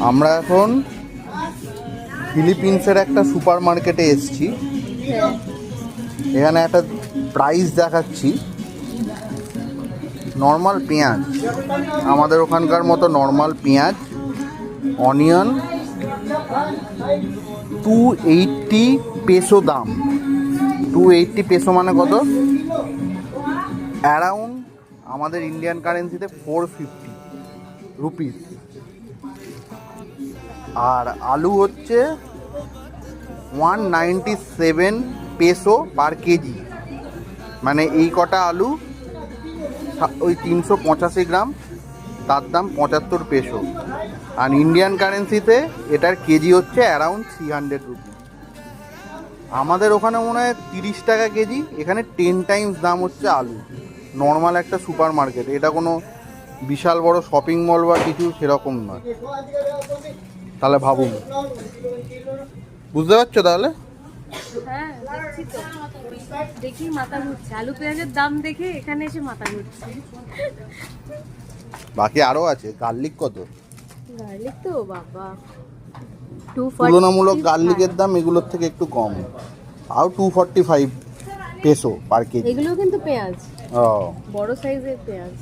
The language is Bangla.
আমরা এখন ফিলিপিন্সের একটা সুপার মার্কেটে এসেছি। এখানে একটা প্রাইস দেখাচ্ছি। নর্মাল পেঁয়াজ, আমাদের ওখানকার মতো নর্মাল পেঁয়াজ, অনিয়ন 280 পেসো দাম। 280 পেসো মানে কত? অ্যারাউন্ড আমাদের ইন্ডিয়ান কারেন্সিতে 450 রুপিস। আর আলু হচ্ছে 197 পেসো পার কেজি। মানে এই কটা আলু ওই 385 গ্রাম, তার দাম 75 পেসো। আর ইন্ডিয়ান কারেন্সিতে এটার কেজি হচ্ছে অ্যারাউন্ড 300 রুপি। আমাদের ওখানে মনে হয় 30 টাকা কেজি, এখানে 10 টাইমস দাম হচ্ছে আলু। নর্মাল একটা সুপার মার্কেট, এটা কোনো বিশাল বড় শপিং মল বা কিছু সেরকম নয়। তাহলে ভাবুন, বুঝতে পারছো তাহলে? হ্যাঁ, দেখছি তো, দেখি মাথা ঘুরছে। আলু পেঁয়াজের দাম দেখে এখানে এসে মাথা ঘুরছে। বাকি আরও আছে। গার্লিক কত? গার্লিক তো বাবা তুলনামূলক গার্লিকের দাম এগুলোর থেকে একটু কম, আর 245 পেসো পার কেজি। এগুলো কিন্তু পেঁয়াজ, ও বড় সাইজের পেঁয়াজ।